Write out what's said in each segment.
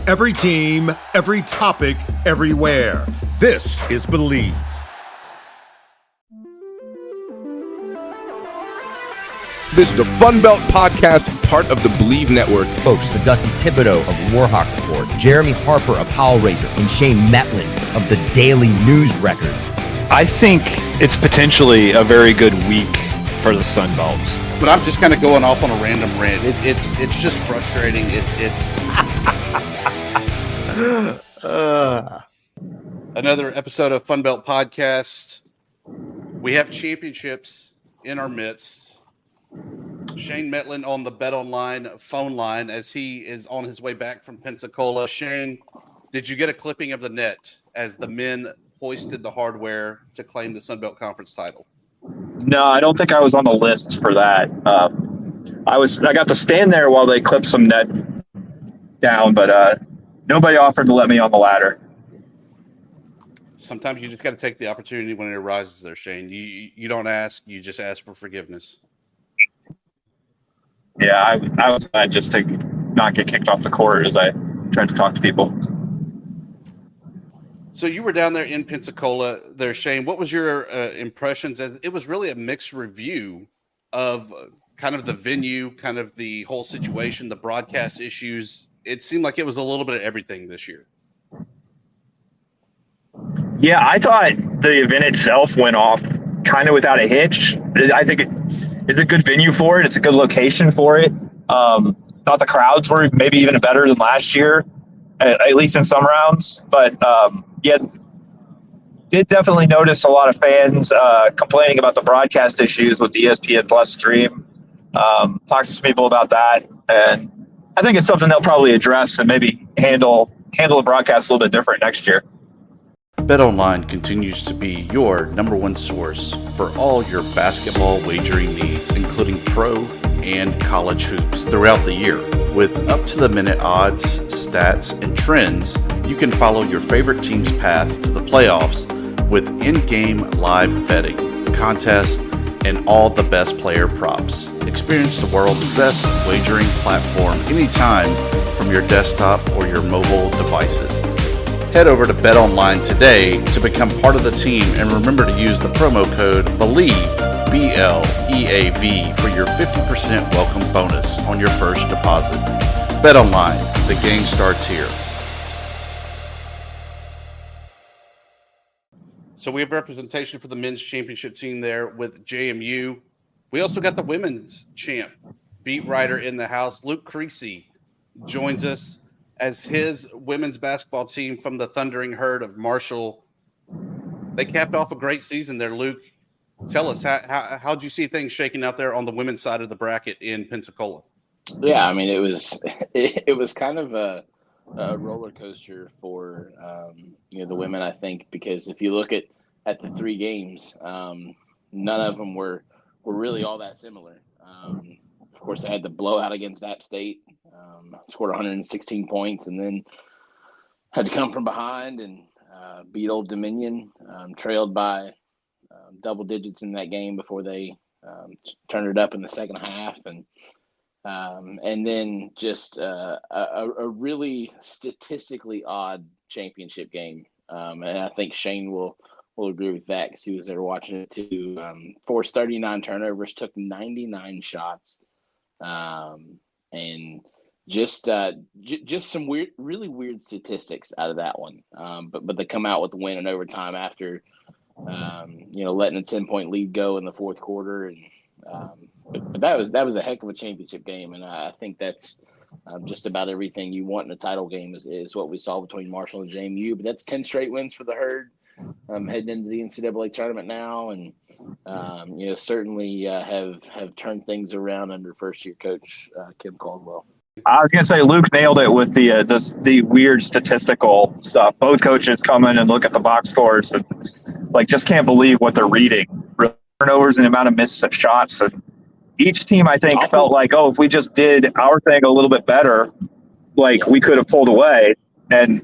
Every team, every topic, everywhere. This is Believe. This is the Fun Belt Podcast, part of the Believe Network. Hosts the Dusty Thibodeaux of Warhawk Report, Jeremy Harper of Howl Razor, and Shane Mettlen of the Daily News Record. I think it's potentially a very good week for the Sun Belt. But I'm just kind of going off on a random rant. It's just frustrating. It's another episode of Fun Belt Podcast. We have championships in our midst. Shane Mettlen on the Bet Online phone line as he is on his way back from Pensacola. Shane, did you get a clipping of the net as the men hoisted the hardware to claim the Sun Belt Conference title? No, I don't think I was on the list for that. I got to stand there while they clipped some net down, but nobody offered to let me on the ladder. Sometimes you just got to take the opportunity when it arises there, Shane. You don't ask, you just ask for forgiveness. Yeah, I was glad just to not get kicked off the court as I tried to talk to people. So you were down there in Pensacola there, Shane. What was your impressions? It was really a mixed review of kind of the venue, kind of the whole situation, the broadcast issues. It seemed like it was a little bit of everything this year. Yeah, I thought the event itself went off kind of without a hitch. I think it is a good venue for it. It's a good location for it. Thought the crowds were maybe even better than last year, at least in some rounds. But yeah, did definitely notice a lot of fans complaining about the broadcast issues with the ESPN Plus stream. Talked to some people about that, and I think it's something they'll probably address and maybe handle the broadcast a little bit different next year. BetOnline continues to be your number one source for all your basketball wagering needs, including pro and college hoops throughout the year. With up-to-the-minute odds, stats, and trends, you can follow your favorite team's path to the playoffs with in-game live betting, contests, and all the best player props. Experience the world's best wagering platform anytime from your desktop or your mobile devices. Head over to BetOnline today to become part of the team, and remember to use the promo code BELIEVE, BLEAV, for your 50% welcome bonus on your first deposit. BetOnline, the game starts here. So we have representation for the men's championship team there with JMU. We also got the women's champ, beat writer in the house, Luke Creasy, joins us as his women's basketball team from the Thundering Herd of Marshall. They capped off a great season there, Luke. Tell us, how'd you see things shaking out there on the women's side of the bracket in Pensacola? Yeah, I mean, it was kind of a roller coaster for the women, I think, because if you look at the three games, none of them were really all that similar. Of course, they had the blowout against App State, scored 116 points, and then had to come from behind and beat Old Dominion, trailed by double digits in that game before they turned it up in the second half, and then just a really statistically odd championship game, and I think Shane will agree with that because he was there watching it too. Forced 39 turnovers, took 99 shots. And just some really weird statistics out of that one. But they come out with the win in overtime after, letting a 10-point lead go in the fourth quarter. And but that was a heck of a championship game. And I think that's just about everything you want in a title game is what we saw between Marshall and JMU. But that's 10 straight wins for the Herd. Heading into the NCAA tournament now, and certainly have turned things around under first-year coach Kim Caldwell. I was going to say Luke nailed it with the weird statistical stuff. Both coaches come in and look at the box scores and just can't believe what they're reading. Turnovers and the amount of missed shots. And each team, I think, felt like, if we just did our thing a little bit better, we could have pulled away. And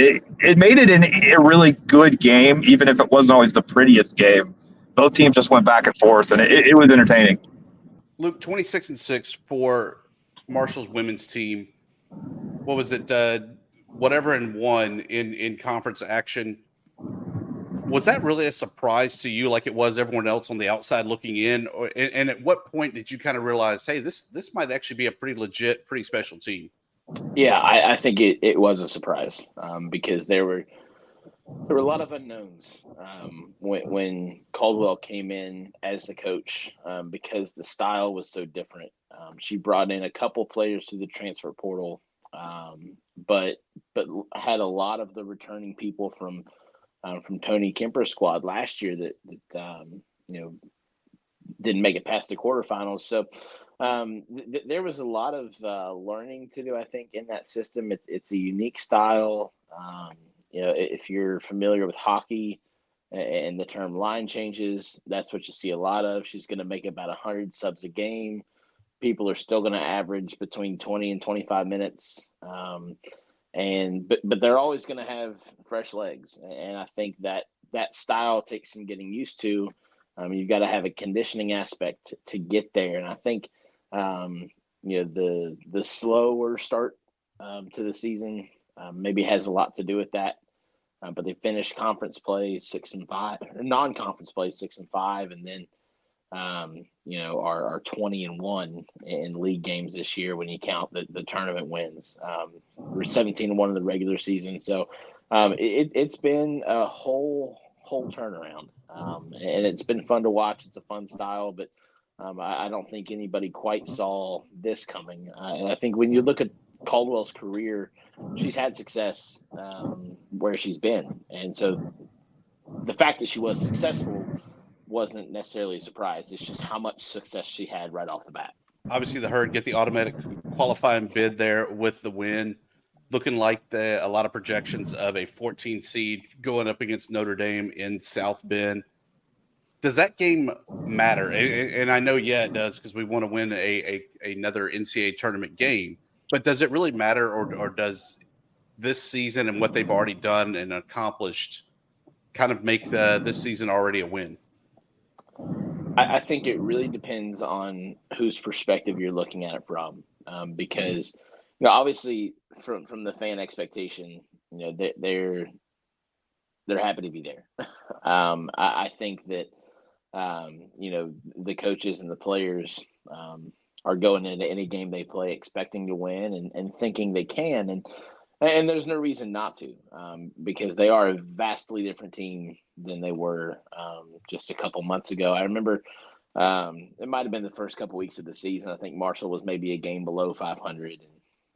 it made it a really good game, even if it wasn't always the prettiest game. Both teams just went back and forth, and it was entertaining. Luke, 26-6 for Marshall's women's team. what was it? Whatever and won in conference action. Was that really a surprise to you, like it was everyone else on the outside looking in? And at what point did you kind of realize, hey, this might actually be a pretty legit, pretty special team? Yeah, I think it was a surprise because there were a lot of unknowns when Caldwell came in as the coach because the style was so different. She brought in a couple players through the transfer portal, but had a lot of the returning people from Tony Kemper's squad last year that didn't make it past the quarterfinals. So there was a lot of learning to do, I think, in that system. It's a unique style. If you're familiar with hockey and the term line changes, that's what you see a lot of. She's going to make about 100 subs a game. People are still going to average between 20 and 25 minutes. But they're always going to have fresh legs. And I think that style takes some getting used to. You've got to have a conditioning aspect to get there. And I think, the slower start to the season maybe has a lot to do with that. But they finished conference play 6-5, non-conference play 6-5, and then are 20-1 in league games this year when you count the tournament wins. We're 17-1 in the regular season, so it's been a whole turnaround, and it's been fun to watch. It's a fun style, but I don't think anybody quite saw this coming. And I think when you look at Caldwell's career, she's had success where she's been, and so the fact that she was successful wasn't necessarily a surprise. It's just how much success she had right off the bat. Obviously, the Herd get the automatic qualifying bid there with the win, looking like a lot of projections of a 14 seed going up against Notre Dame in South Bend. Does that game matter? And I know, it does, because we want to win another NCAA tournament game. But does it really matter, or does this season and what they've already done and accomplished kind of make this season already a win? I think it really depends on whose perspective you're looking at it from, because obviously from the fan expectation, they're happy to be there. I think that the coaches and the players are going into any game they play expecting to win and thinking they can, and there's no reason not to, because they are a vastly different team than they were just a couple months ago. I remember it might have been the first couple weeks of the season. I think Marshall was maybe a game below 500.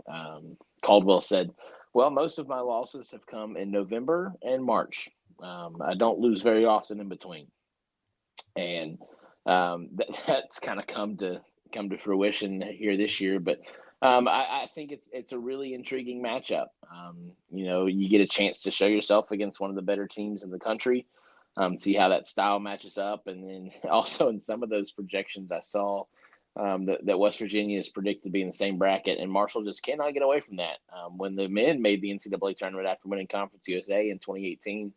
And Caldwell said, well, most of my losses have come in November and March. I don't lose very often in between. And that's kind of come to fruition here this year. But I think it's a really intriguing matchup. You get a chance to show yourself against one of the better teams in the country, see how that style matches up. And then also in some of those projections I saw that West Virginia is predicted to be in the same bracket, and Marshall just cannot get away from that. When the men made the NCAA tournament after winning Conference USA in 2018,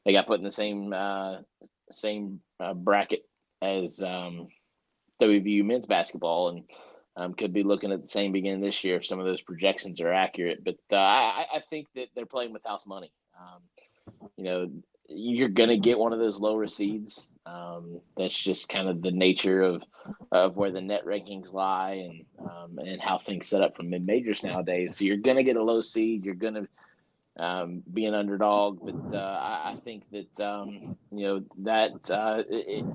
they got put in the same bracket as WVU men's basketball, and could be looking at the same beginning this year if some of those projections are accurate. But I think that they're playing with house money. You're going to get one of those lower seeds. That's just kind of the nature of where the net rankings lie and how things set up for mid-majors nowadays. So you're going to get a low seed. You're going to be an underdog. But I think that,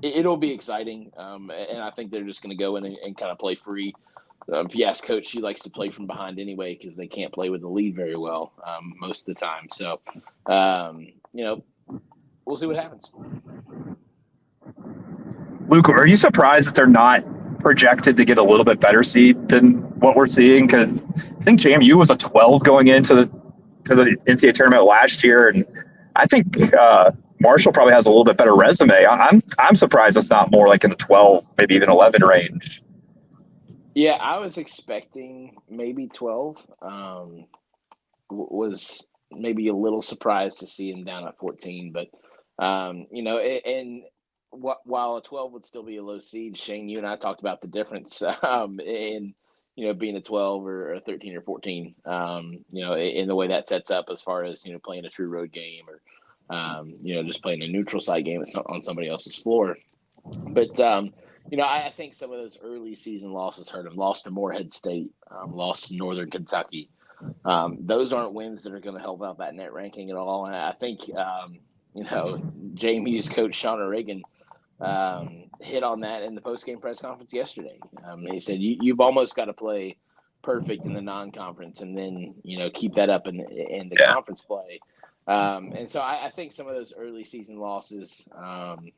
it'll be exciting. And I think they're just going to go in and kind of play free. If you ask Coach, she likes to play from behind anyway because they can't play with the lead very well most of the time. So, we'll see what happens. Luke, are you surprised that they're not projected to get a little bit better seed than what we're seeing? Because I think JMU was a 12 going into the NCAA tournament last year, and I think Marshall probably has a little bit better resume. I'm surprised it's not more like in the 12, maybe even 11 range. Yeah, I was expecting maybe 12. Was maybe a little surprised to see him down at 14, but and while a 12 would still be a low seed, Shane, you and I talked about the difference in being a 12 or a 13 or 14, in the way that sets up as far as, playing a true road game or, just playing a neutral site game on somebody else's floor. But, I think some of those early season losses hurt him. Lost to Morehead State, lost to Northern Kentucky. Those aren't wins that are going to help out that net ranking at all. And I think, JMU's coach Sean O'Regan hit on that in the post-game press conference yesterday. He said, you've almost got to play perfect in the non-conference and then, keep that up in the conference play. And so I think some of those early season losses kind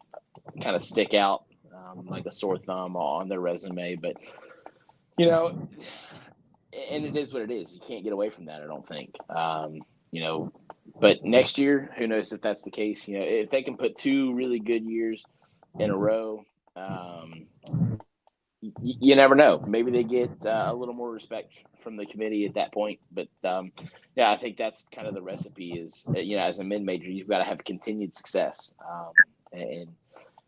of stick out like a sore thumb on their resume. But, and it is what it is. You can't get away from that, I don't think. But next year, who knows if that's the case. If they can put 2 really good years in a row, you never know. Maybe they get a little more respect from the committee at that point. But, I think that's kind of the recipe is, as a mid-major, you've got to have continued success. And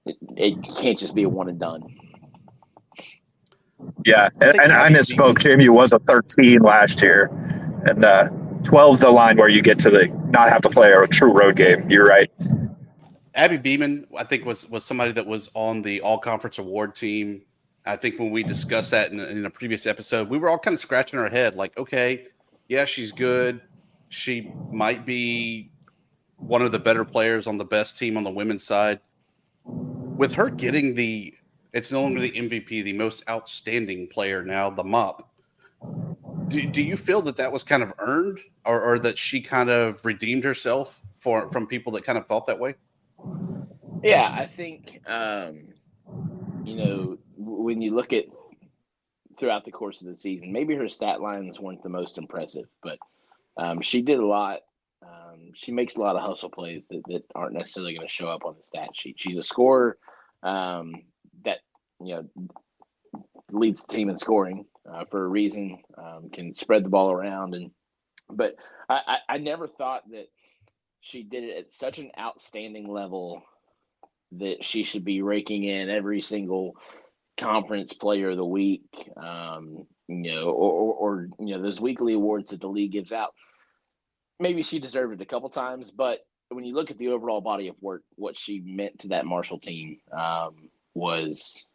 it can't just be a one and done. Yeah, and I misspoke. JMU was a 13 last year, and 12's the line where you get to not have to play a true road game. You're right. Abby Beeman, I think, was somebody that was on the all-conference award team. I think when we discussed that in a previous episode, we were all kind of scratching our head like, okay, yeah, she's good. She might be one of the better players on the best team on the women's side. With her getting it's no longer the MVP, the most outstanding player now, the MOP. Do you feel that was kind of earned or that she kind of redeemed herself from people that kind of felt that way? Yeah, I think, when you look at throughout the course of the season, maybe her stat lines weren't the most impressive, but she did a lot. She makes a lot of hustle plays that aren't necessarily going to show up on the stat sheet. She's a scorer that, leads the team in scoring for a reason, can spread the ball around. But I never thought that she did it at such an outstanding level that she should be raking in every single conference player of the week, or those weekly awards that the league gives out. Maybe she deserved it a couple times, but when you look at the overall body of work, what she meant to that Marshall team was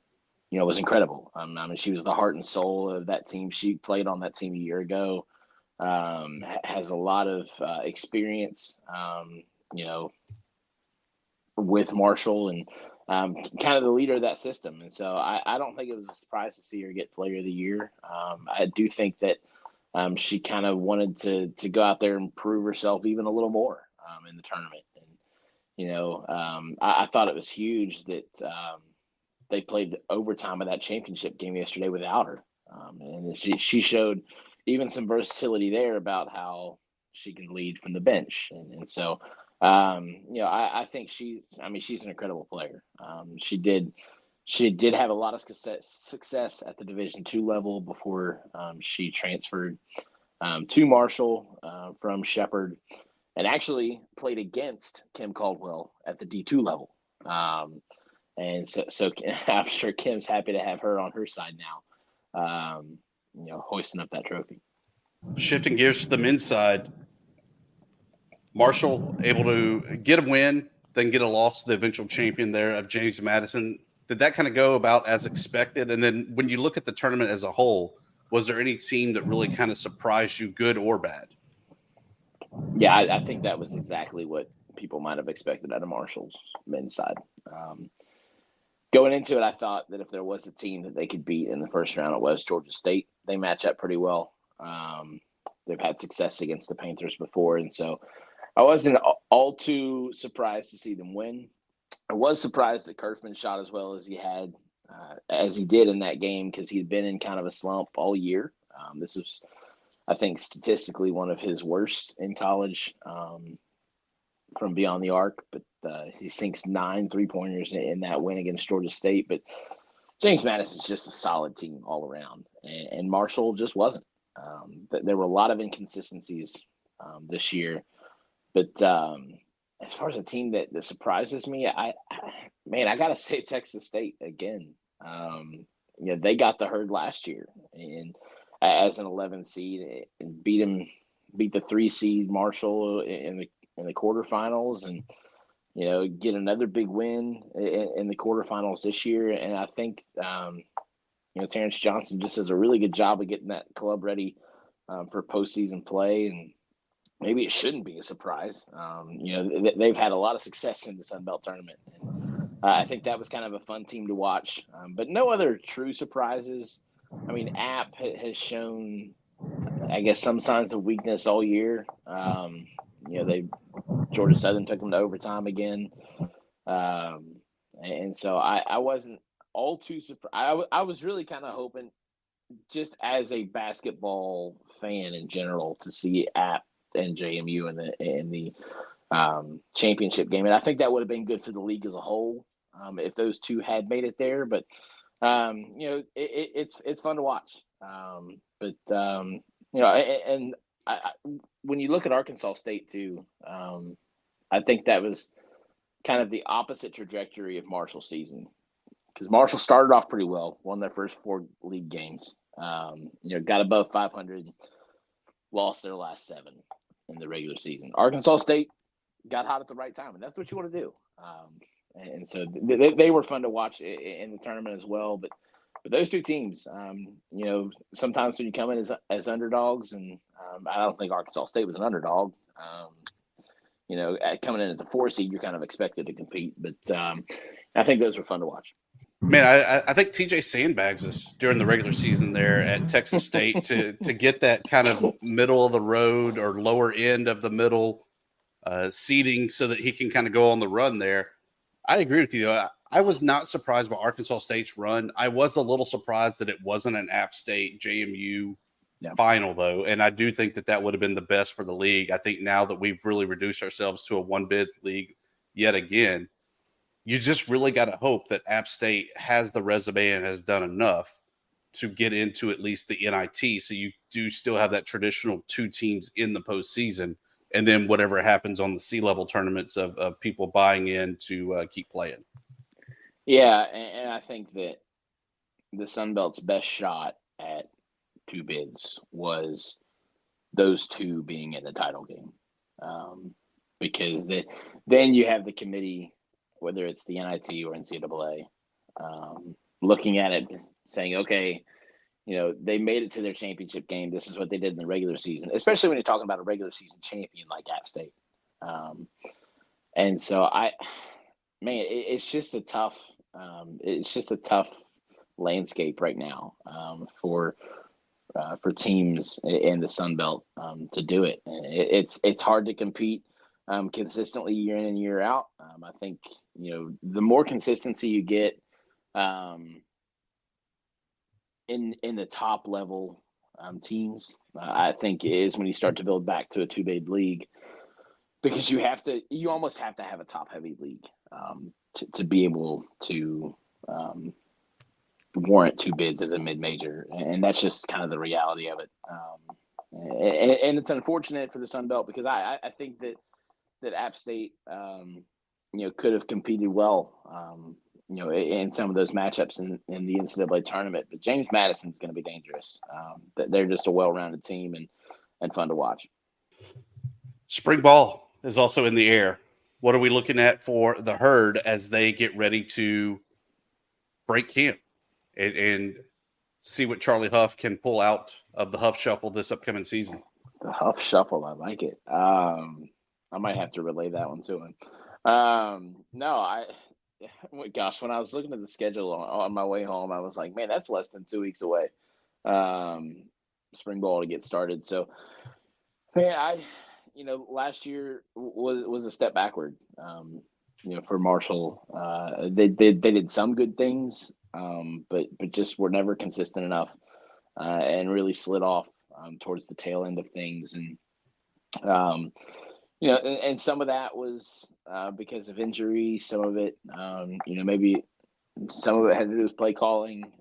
incredible. She was the heart and soul of that team. She played on that team a year ago, has a lot of experience, with Marshall and kind of the leader of that system. And so I don't think it was a surprise to see her get Player of the Year. I do think that she kind of wanted to go out there and prove herself even a little more in the tournament. And, I thought it was huge that they played the overtime of that championship game yesterday without her. And she showed even some versatility there about how she can lead from the bench. And so, I think she's an incredible player. She did have a lot of success at the Division II level before she transferred to Marshall from Shepherd, and actually played against Kim Caldwell at the D2 level. And so I'm sure Kim's happy to have her on her side now, hoisting up that trophy. Shifting gears to the men's side, Marshall able to get a win, then get a loss to the eventual champion there of James Madison. Did that kind of go about as expected? And then when you look at the tournament as a whole, was there any team that really kind of surprised you, good or bad? Yeah, I think that was exactly what people might have expected out of Marshall's men's side. Going into it, I thought that if there was a team that they could beat in the first round, it was Georgia State. They match up pretty well. They've had success against the Panthers before, and so I wasn't all too surprised to see them win. I was surprised that Kerfman shot as well as he did in that game, because he'd been in kind of a slump all year. This was, I think, statistically one of his worst in college from beyond the arc, but he sinks 9 3-pointers in that win against Georgia State. But James Madison's just a solid team all around, and Marshall just wasn't. There were a lot of inconsistencies this year, but as far as a team that surprises me, I gotta say Texas State again. They got the herd last year, and as an 11 seed and beat the 3 seed Marshall in the quarterfinals, and get another big win in the quarterfinals this year. And I think Terrence Johnson just does a really good job of getting that club ready for postseason play, and maybe it shouldn't be a surprise. They've had a lot of success in the Sun Belt tournament. And, I think that was kind of a fun team to watch, but no other true surprises. I mean, App has shown, I guess, some signs of weakness all year. Georgia Southern took them to overtime again, and so I wasn't all too surprised. I was really kind of hoping, just as a basketball fan in general, to see App and JMU in the championship game, and I think that would have been good for the league as a whole if those two had made it there. But it's fun to watch. When you look at Arkansas State too, I think that was kind of the opposite trajectory of Marshall's season, because Marshall started off pretty well, won their first 4 league games, got above 500, lost their last 7 in the regular season. Arkansas State got hot at the right time, and that's what you want to do. And so they were fun to watch in the tournament as well. But those two teams, sometimes when you come in as underdogs, and I don't think Arkansas State was an underdog. Coming in as a 4 seed, you're kind of expected to compete. But I think those were fun to watch. Man, I think TJ sandbags us during the regular season there at Texas State to get that kind of middle of the road or lower end of the middle seeding so that he can kind of go on the run there. I agree with you. I was not surprised by Arkansas State's run. I was a little surprised that it wasn't an App State JMU final, though, and I do think that would have been the best for the league. I think now that we've really reduced ourselves to a one-bid league yet again, you just really got to hope that App State has the resume and has done enough to get into at least the NIT, so you do still have that traditional 2 teams in the postseason, and then whatever happens on the C-level tournaments of people buying in to keep playing. Yeah, and I think that the Sun Belt's best shot at 2 bids was those 2 being in the title game, because then you have the committee, whether it's the NIT or NCAA, looking at it saying, okay, they made it to their championship game. This is what they did in the regular season, especially when you're talking about a regular season champion like App State. And so it's just a tough landscape right now for teams in the Sun Belt to do it. It's hard to compete consistently year in and year out. I think the more consistency you get in the top level teams, I think is when you start to build back to a 2-bid league, because you almost have to have a top heavy league to be able to warrant 2 bids as a mid-major, and that's just kind of the reality of it. And it's unfortunate for the Sun Belt, because I think that App State could have competed well in some of those matchups in the NCAA tournament, but James Madison's going to be dangerous. They're just a well-rounded team and fun to watch. Spring ball is also in the air. What are we looking at for the Herd as they get ready to break camp and see what Charlie Huff can pull out of the Huff Shuffle this upcoming season? The Huff Shuffle, I like it. I might have to relay that one to him. Gosh, when I was looking at the schedule on my way home, I was like, man, that's less than 2 weeks away. Spring ball to get started. So, man, last year was a step backward, for Marshall. They did some good things, but just were never consistent enough, and really slid off towards the tail end of things. And, and some of that was because of injury. Some of it, maybe some of it had to do with play calling,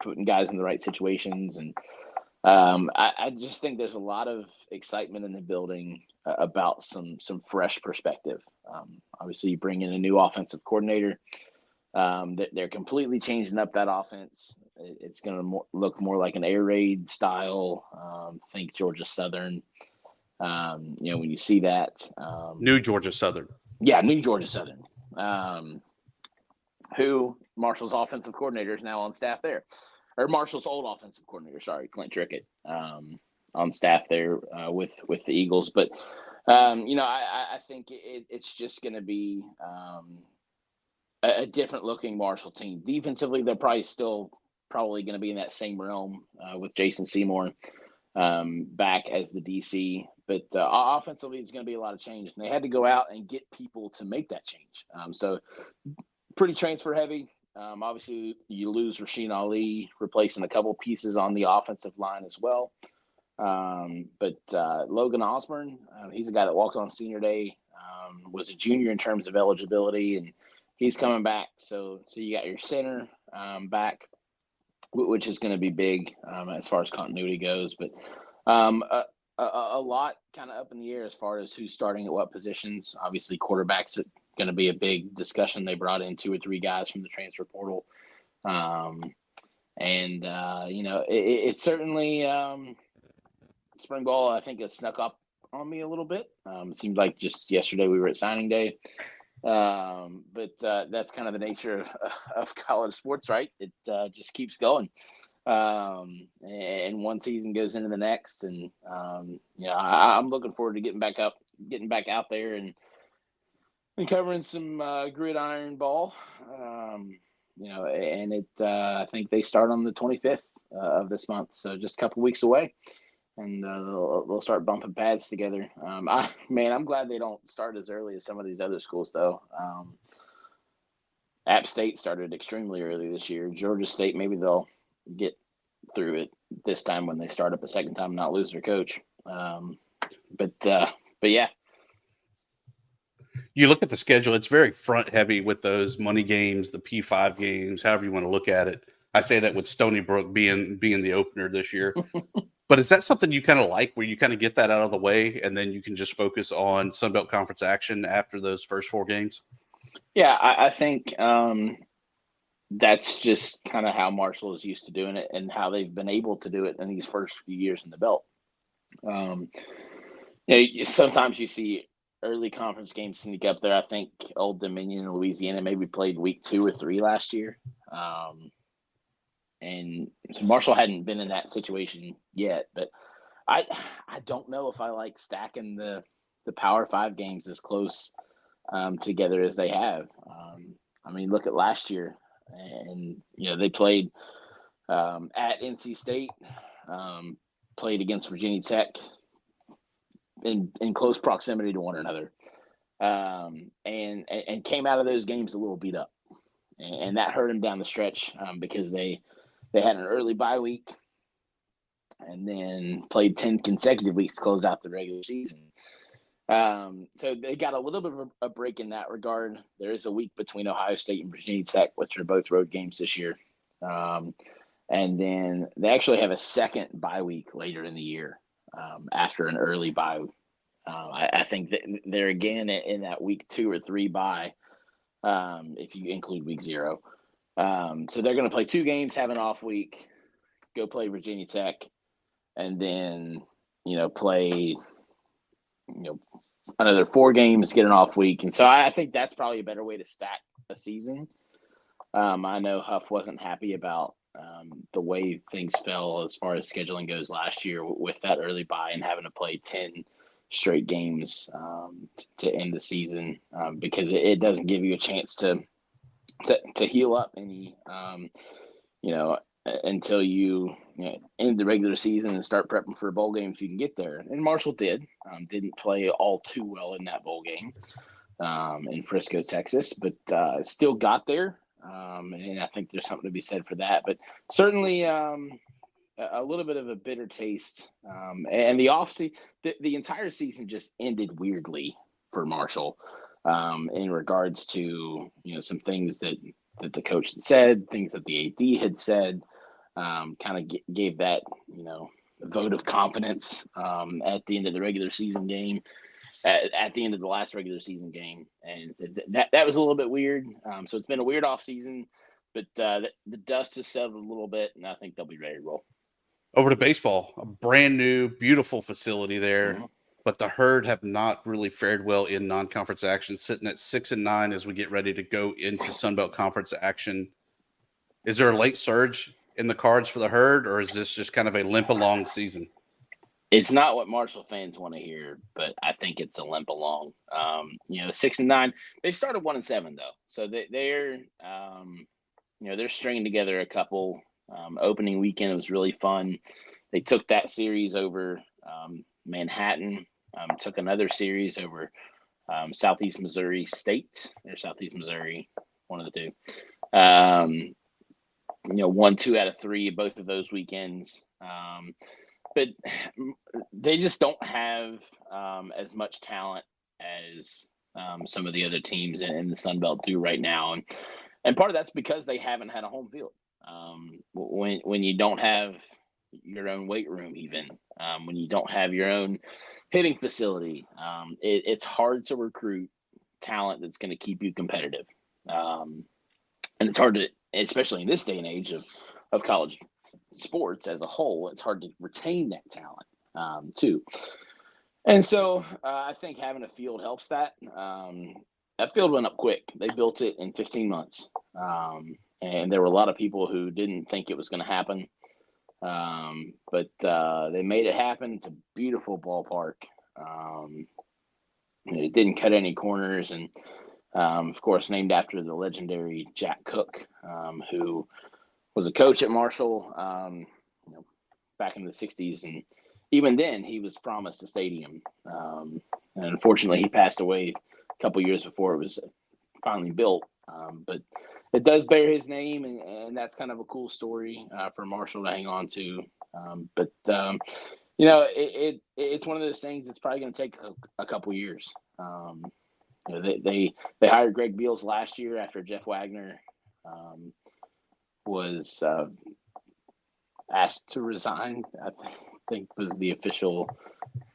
putting guys in the right situations. And I just think there's a lot of excitement in the building about some fresh perspective. Obviously, you bring in a new offensive coordinator. They're completely changing up that offense. It's going to look more like an air raid style. Think Georgia Southern. When you see that. New Georgia Southern. Yeah, New Georgia Southern. Who Marshall's offensive coordinator is now on staff there. Or Marshall's old offensive coordinator, Clint Trickett, on staff there with the Eagles. But, I think it's just going to be a different looking Marshall team. Defensively, they're probably going to be in that same realm with Jason Seymour back as the DC. But offensively, it's going to be a lot of change. And they had to go out and get people to make that change. So pretty transfer heavy. Obviously, you lose Rasheen Ali, replacing a couple pieces on the offensive line as well. But Logan Osborne, he's a guy that walked on senior day, was a junior in terms of eligibility, and he's coming back. So you got your center back, which is going to be big as far as continuity goes. But a lot kind of up in the air as far as who's starting at what positions. Obviously, quarterback's going to be a big discussion. They brought in 2 or 3 guys from the transfer portal. It's certainly spring ball, I think, has snuck up on me a little bit. It seemed like just yesterday we were at signing day. But that's kind of the nature of college sports, right? It just keeps going. And one season goes into the next. And, I'm looking forward to getting back out there and covering some gridiron ball. I think they start on the 25th of this month. So just a couple weeks away. And they'll start bumping pads together. I'm glad they don't start as early as some of these other schools, though. App State started extremely early this year. Georgia State, maybe they'll get through it this time when they start up a second time and not lose their coach. But yeah. You look at the schedule, it's very front heavy with those money games, the P5 games, however you want to look at it. I say that with Stony Brook being the opener this year. But is that something you kind of like, where you kind of get that out of the way and then you can just focus on Sun Belt Conference action after those first 4 games? Yeah, I think that's just kind of how Marshall is used to doing it and how they've been able to do it in these first few years in the belt. Sometimes you see early conference games sneak up there. I think Old Dominion and Louisiana maybe played week 2 or 3 last year. And so Marshall hadn't been in that situation yet, but I don't know if I like stacking the Power 5 games as close together as they have. Look at last year, and they played at NC State, played against Virginia Tech in close proximity to one another, and came out of those games a little beat up, and that hurt them down the stretch because they had an early bye week and then played 10 consecutive weeks to close out the regular season. So they got a little bit of a break in that regard. There is a week between Ohio State and Virginia Tech, which are both road games this year. And then they actually have a second bye week later in the year after an early bye. I think that they're again in that week 2 or 3 bye if you include week 0. So they're going to play 2 games, have an off week, go play Virginia Tech, and then, play, another 4 games, get an off week. And so I think that's probably a better way to stack a season. I know Huff wasn't happy about the way things fell as far as scheduling goes last year with that early bye and having to play 10 straight games to end the season because it doesn't give you a chance to heal up any, until you end the regular season and start prepping for a bowl game if you can get there. And Marshall didn't play all too well in that bowl game in Frisco, Texas, but still got there. And I think there's something to be said for that. But certainly a little bit of a bitter taste. And the entire season just ended weirdly for Marshall. In regards to some things that the coach had said, things that the AD had said, kind of gave that vote of confidence at the end of the regular season game. at the end of the last regular season game, and so that was a little bit weird. So it's been a weird off season, but the dust has settled a little bit, and I think they'll be ready to roll. Over to baseball, a brand new, beautiful facility there. Mm-hmm. But the Herd have not really fared well in non-conference action, sitting at 6-9 as we get ready to go into Sunbelt Conference action. Is there a late surge in the cards for the Herd, or is this just kind of a limp along season? It's not what Marshall fans want to hear, but I think it's a limp along. 6-9. They started 1-7 though, so they're stringing together a couple. Opening weekend, it was really fun. They took that series over Manhattan. Took another series over Southeast Missouri State or Southeast Missouri, one of the two. 1, 2 out of 3 both of those weekends. But they just don't have as much talent as some of the other teams in the Sun Belt do right now, and part of that's because they haven't had a home field. When you don't have your own weight room, even when you don't have your own hitting facility, it's hard to recruit talent that's going to keep you competitive, and it's hard to, especially in this day and age of college sports as a whole, it's hard to retain that talent too. And so I think having a field helps that. That field went up quick. They built it in 15 months. And there were a lot of people who didn't think it was going to happen. But they made it happen. It's a beautiful ballpark. It didn't cut any corners. And, of course, named after the legendary Jack Cook, who was a coach at Marshall back in the 60s. And even then, he was promised a stadium. And unfortunately, he passed away a couple years before it was finally built. But it does bear his name, and that's kind of a cool story for Marshall to hang on to. It's one of those things that's probably going to take a couple years. They hired Greg Beals last year after Jeff Wagner was asked to resign. I think was the official.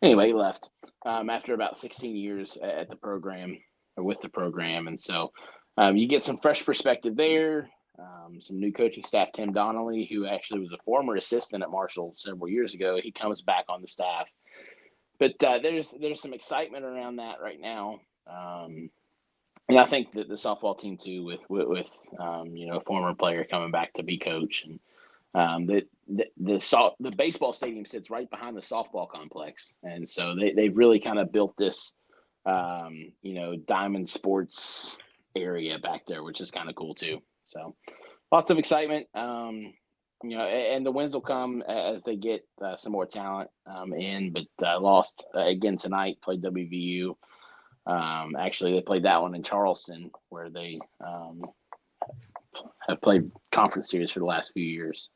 Anyway, he left after about 16 years at the program or with the program, and so. You get some fresh perspective there, some new coaching staff. Tim Donnelly, who actually was a former assistant at Marshall several years ago, he comes back on the staff. But there's some excitement around that right now, and I think that the softball team too, with a former player coming back to be coach, and the baseball stadium sits right behind the softball complex, and so they've really kind of built this Diamond Sports area back there, which is kind of cool too. So lots of excitement, and the wins will come as they get some more talent in, but lost again tonight, played WVU. Actually, they played that one in Charleston, where they have played conference series for the last few years.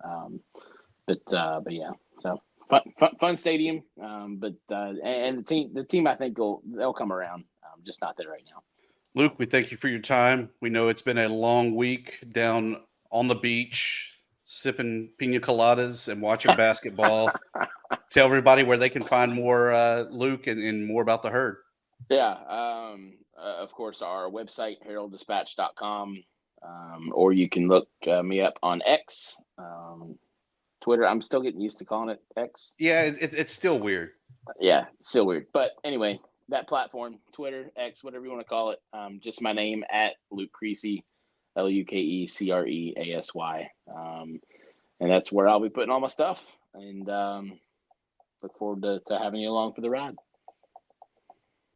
But yeah, so fun stadium. And the team I think they'll come around, just not there right now. Luke, we thank you for your time. We know it's been a long week down on the beach, sipping pina coladas and watching basketball. Tell everybody where they can find more Luke and more about the Herd. Yeah, of course, our website, heralddispatch.com, or you can look me up on X, Twitter. I'm still getting used to calling it X. Yeah, it's still weird. Yeah, it's still weird. But anyway, that platform, Twitter, X, whatever you want to call it, just my name at Luke Creasy, LUKECREASY. And that's where I'll be putting all my stuff. And look forward to having you along for the ride.